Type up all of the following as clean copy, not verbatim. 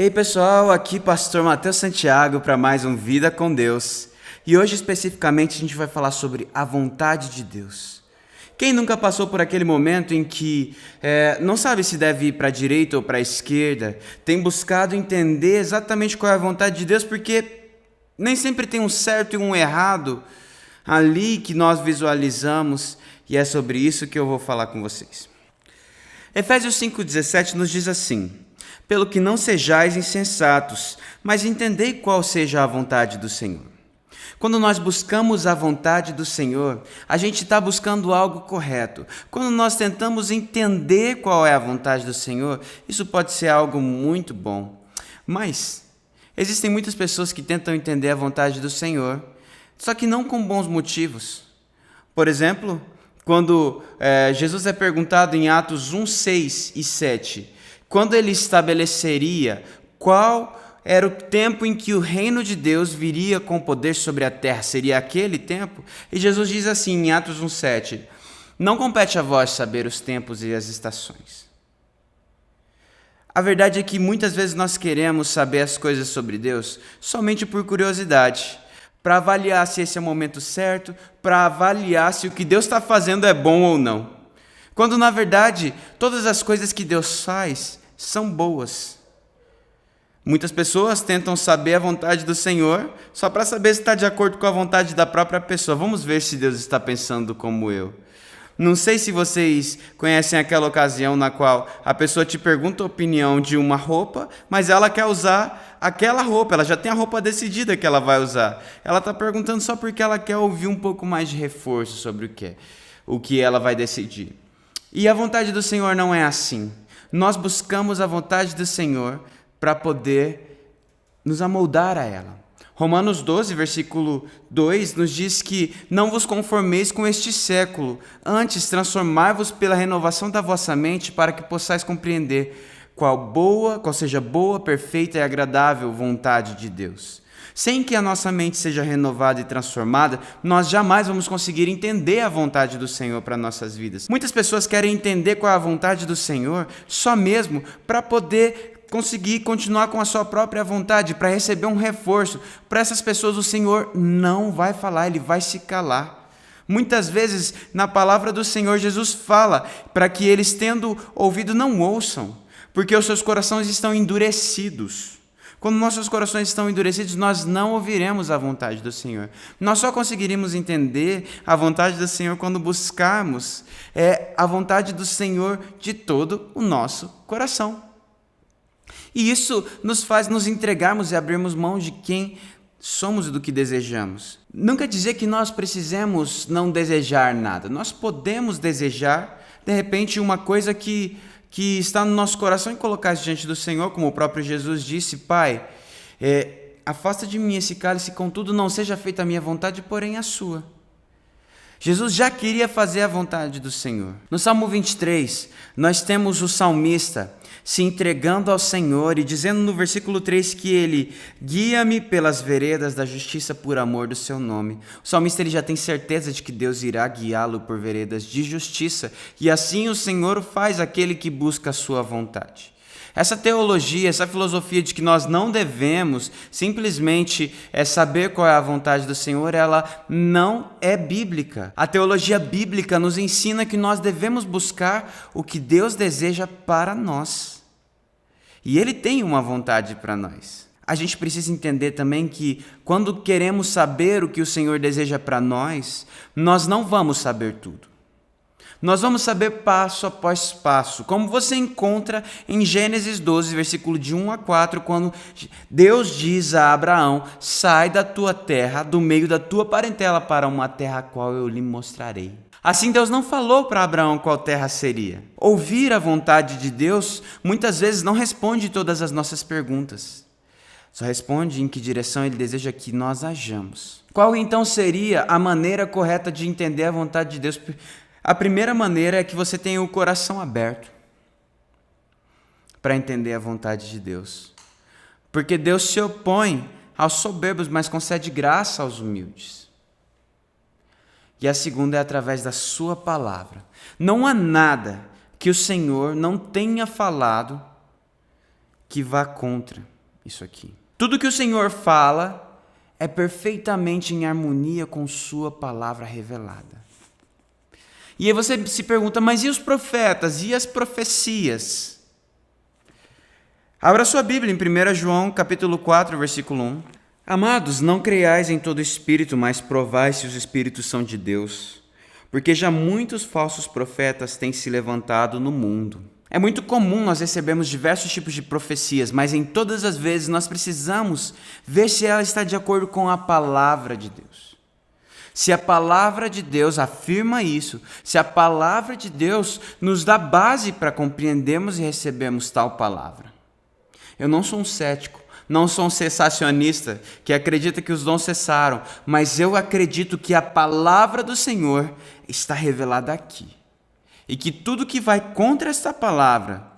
E aí pessoal, aqui Pastor Matheus Santiago para mais um Vida com Deus. E hoje especificamente a gente vai falar sobre a vontade de Deus. Quem nunca passou por aquele momento em que não sabe se deve ir para a direita ou para a esquerda, tem buscado entender exatamente qual é a vontade de Deus, porque nem sempre tem um certo e um errado ali que nós visualizamos, e é sobre isso que eu vou falar com vocês. Efésios 5,17 nos diz assim: pelo que não sejais insensatos, mas entendei qual seja a vontade do Senhor. Quando nós buscamos a vontade do Senhor, a gente está buscando algo correto. Quando nós tentamos entender qual é a vontade do Senhor, isso pode ser algo muito bom. Mas existem muitas pessoas que tentam entender a vontade do Senhor, só que não com bons motivos. Por exemplo, quando Jesus é perguntado em Atos 1, 6 e 7, quando ele estabeleceria qual era o tempo em que o reino de Deus viria com poder sobre a terra, seria aquele tempo? E Jesus diz assim em Atos 1, 7, não compete a vós saber os tempos e as estações. A verdade é que muitas vezes nós queremos saber as coisas sobre Deus somente por curiosidade, para avaliar se esse é o momento certo, para avaliar se o que Deus está fazendo é bom ou não. Quando, na verdade, todas as coisas que Deus faz são boas. Muitas pessoas tentam saber a vontade do Senhor só para saber se está de acordo com a vontade da própria pessoa. Vamos ver se Deus está pensando como eu. Não sei se vocês conhecem aquela ocasião na qual a pessoa te pergunta a opinião de uma roupa, mas ela quer usar aquela roupa, ela já tem a roupa decidida que ela vai usar. Ela está perguntando só porque ela quer ouvir um pouco mais de reforço sobre o que ela vai decidir. E a vontade do Senhor não é assim. Nós buscamos a vontade do Senhor para poder nos amoldar a ela. Romanos 12, versículo 2, nos diz que não vos conformeis com este século, antes transformai-vos pela renovação da vossa mente, para que possais compreender qual seja boa, perfeita e agradável vontade de Deus. Sem que a nossa mente seja renovada e transformada, nós jamais vamos conseguir entender a vontade do Senhor para nossas vidas. Muitas pessoas querem entender qual é a vontade do Senhor só mesmo para poder conseguir continuar com a sua própria vontade, para receber um reforço. Para essas pessoas o Senhor não vai falar, Ele vai se calar. Muitas vezes na palavra do Senhor Jesus fala para que eles, tendo ouvido, não ouçam, porque os seus corações estão endurecidos. Quando nossos corações estão endurecidos, nós não ouviremos a vontade do Senhor. Nós só conseguiríamos entender a vontade do Senhor quando buscarmos a vontade do Senhor de todo o nosso coração. E isso nos faz nos entregarmos e abrirmos mão de quem somos e do que desejamos. Não quer dizer que nós precisemos não desejar nada. Nós podemos desejar, de repente, uma coisa que está no nosso coração e colocar isso diante do Senhor, como o próprio Jesus disse: Pai, afasta de mim esse cálice, contudo não seja feita a minha vontade, porém a sua. Jesus já queria fazer a vontade do Senhor. No Salmo 23, nós temos o salmista se entregando ao Senhor e dizendo no versículo 3 que ele guia-me pelas veredas da justiça por amor do seu nome. O salmista ele já tem certeza de que Deus irá guiá-lo por veredas de justiça, e assim o Senhor faz aquele que busca a sua vontade. Essa teologia, essa filosofia de que nós não devemos simplesmente saber qual é a vontade do Senhor, ela não é bíblica. A teologia bíblica nos ensina que nós devemos buscar o que Deus deseja para nós. E Ele tem uma vontade para nós. A gente precisa entender também que quando queremos saber o que o Senhor deseja para nós, nós não vamos saber tudo. Nós vamos saber passo após passo, como você encontra em Gênesis 12, versículo de 1 a 4, quando Deus diz a Abraão: sai da tua terra, do meio da tua parentela, para uma terra a qual eu lhe mostrarei. Assim, Deus não falou para Abraão qual terra seria. Ouvir a vontade de Deus muitas vezes não responde todas as nossas perguntas. Só responde em que direção Ele deseja que nós hajamos. Qual então seria a maneira correta de entender a vontade de Deus? A primeira maneira é que você tenha o coração aberto para entender a vontade de Deus. Porque Deus se opõe aos soberbos, mas concede graça aos humildes. E a segunda é através da sua palavra. Não há nada que o Senhor não tenha falado que vá contra isso aqui. Tudo que o Senhor fala é perfeitamente em harmonia com sua palavra revelada. E aí você se pergunta, mas e os profetas? E as profecias? Abra sua Bíblia em 1 João capítulo 4, versículo 1. Amados, não creiais em todo espírito, mas provai se os espíritos são de Deus, porque já muitos falsos profetas têm se levantado no mundo. É muito comum nós recebermos diversos tipos de profecias, mas em todas as vezes nós precisamos ver se ela está de acordo com a palavra de Deus. Se a palavra de Deus afirma isso, se a palavra de Deus nos dá base para compreendermos e recebermos tal palavra. Eu não sou um cético, não sou um cessacionista que acredita que os dons cessaram, mas eu acredito que a palavra do Senhor está revelada aqui. E que tudo que vai contra esta palavra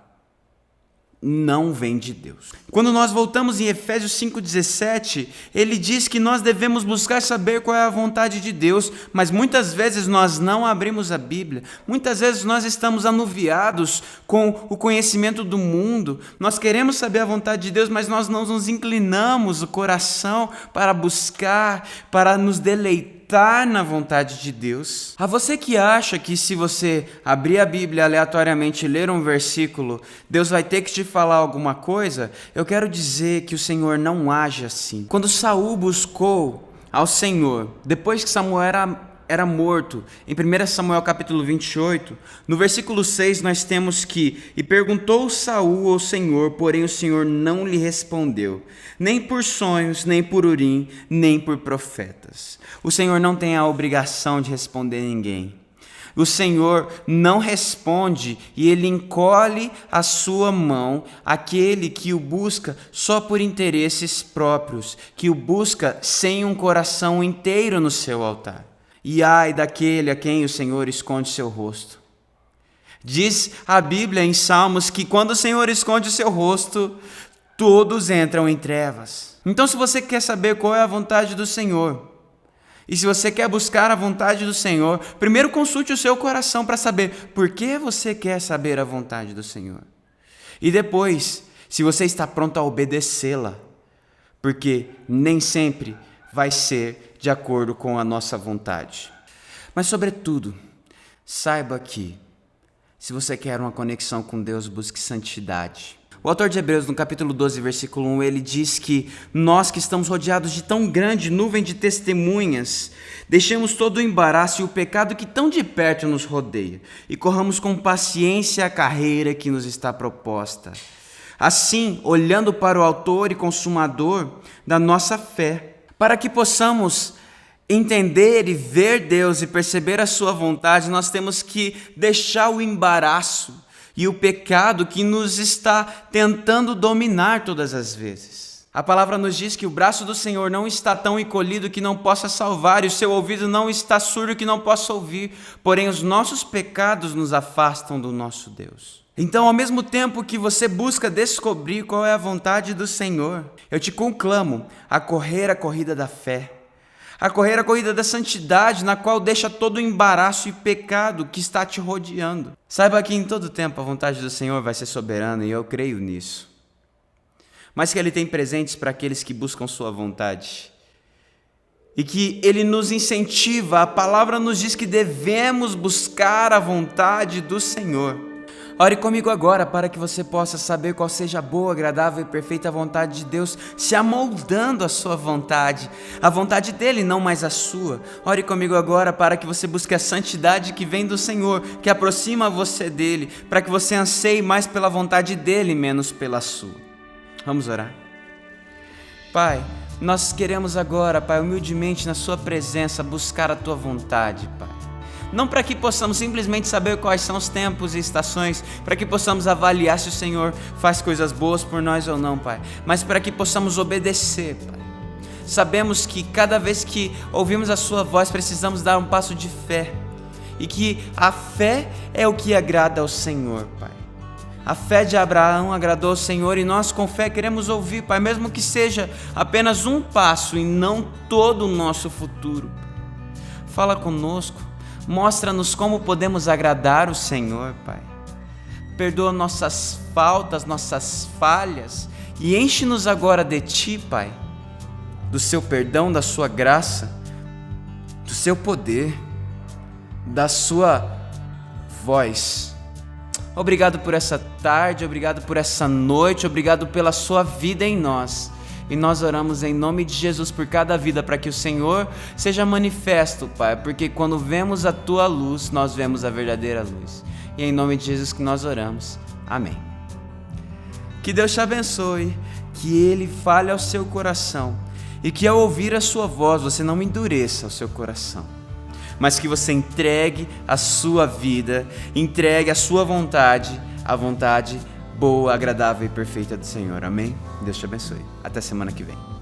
não vem de Deus. Quando nós voltamos em Efésios 5,17, ele diz que nós devemos buscar saber qual é a vontade de Deus, mas muitas vezes nós não abrimos a Bíblia, muitas vezes nós estamos anuviados com o conhecimento do mundo, nós queremos saber a vontade de Deus, mas nós não nos inclinamos o coração para buscar, para nos deleitar na vontade de Deus. A você que acha que se você abrir a Bíblia aleatoriamente e ler um versículo, Deus vai ter que te falar alguma coisa, eu quero dizer que o Senhor não age assim. Quando Saul buscou ao Senhor, depois que Samuel era morto, em 1 Samuel capítulo 28, no versículo 6 nós temos que, e perguntou Saul ao Senhor, porém o Senhor não lhe respondeu, nem por sonhos, nem por Urim, nem por profetas. O Senhor não tem a obrigação de responder a ninguém. O Senhor não responde e Ele encolhe a sua mão àquele que o busca só por interesses próprios, que o busca sem um coração inteiro no seu altar. E ai daquele a quem o Senhor esconde seu rosto. Diz a Bíblia em Salmos que quando o Senhor esconde o seu rosto, todos entram em trevas. Então, se você quer saber qual é a vontade do Senhor, e se você quer buscar a vontade do Senhor, primeiro consulte o seu coração para saber por que você quer saber a vontade do Senhor. E depois, se você está pronto a obedecê-la, porque nem sempre vai ser de acordo com a nossa vontade. Mas, sobretudo, saiba que, se você quer uma conexão com Deus, busque santidade. O autor de Hebreus, no capítulo 12, versículo 1, ele diz que nós que estamos rodeados de tão grande nuvem de testemunhas, deixemos todo o embaraço e o pecado que tão de perto nos rodeia e corramos com paciência a carreira que nos está proposta. Assim, olhando para o autor e consumador da nossa fé, para que possamos entender e ver Deus e perceber a sua vontade, nós temos que deixar o embaraço e o pecado que nos está tentando dominar todas as vezes. A palavra nos diz que o braço do Senhor não está tão encolhido que não possa salvar, e o seu ouvido não está surdo que não possa ouvir, porém os nossos pecados nos afastam do nosso Deus. Então, ao mesmo tempo que você busca descobrir qual é a vontade do Senhor, eu te conclamo a correr a corrida da fé, a correr a corrida da santidade, na qual deixa todo o embaraço e pecado que está te rodeando. Saiba que em todo tempo a vontade do Senhor vai ser soberana, e eu creio nisso. Mas que Ele tem presentes para aqueles que buscam sua vontade. E que Ele nos incentiva, a palavra nos diz que devemos buscar a vontade do Senhor. Ore comigo agora para que você possa saber qual seja a boa, agradável e perfeita vontade de Deus, se amoldando a sua vontade, a vontade dEle, não mais a sua. Ore comigo agora para que você busque a santidade que vem do Senhor, que aproxima você dEle, para que você anseie mais pela vontade dEle, menos pela sua. Vamos orar. Pai, nós queremos agora, Pai, humildemente na sua presença, buscar a Tua vontade, Pai. Não para que possamos simplesmente saber quais são os tempos e estações, para que possamos avaliar se o Senhor faz coisas boas por nós ou não, Pai, mas para que possamos obedecer, Pai. Sabemos que cada vez que ouvimos a Sua voz, precisamos dar um passo de fé, e que a fé é o que agrada ao Senhor, Pai. A fé de Abraão agradou ao Senhor, e nós com fé queremos ouvir, Pai, mesmo que seja apenas um passo e não todo o nosso futuro. Fala conosco. Mostra-nos como podemos agradar o Senhor, Pai. Perdoa nossas faltas, nossas falhas, E enche-nos agora de Ti, Pai, do Seu perdão, da Sua graça, do Seu poder, da Sua voz. Obrigado por essa tarde, obrigado por essa noite, obrigado pela Sua vida em nós. E nós oramos em nome de Jesus por cada vida, para que o Senhor seja manifesto, Pai, porque quando vemos a Tua luz, nós vemos a verdadeira luz. E é em nome de Jesus que nós oramos. Amém. Que Deus te abençoe, que Ele fale ao seu coração e que ao ouvir a sua voz você não endureça o seu coração, mas que você entregue a sua vida, entregue a sua vontade, a vontade boa, agradável e perfeita do Senhor. Amém? Deus te abençoe. Até semana que vem.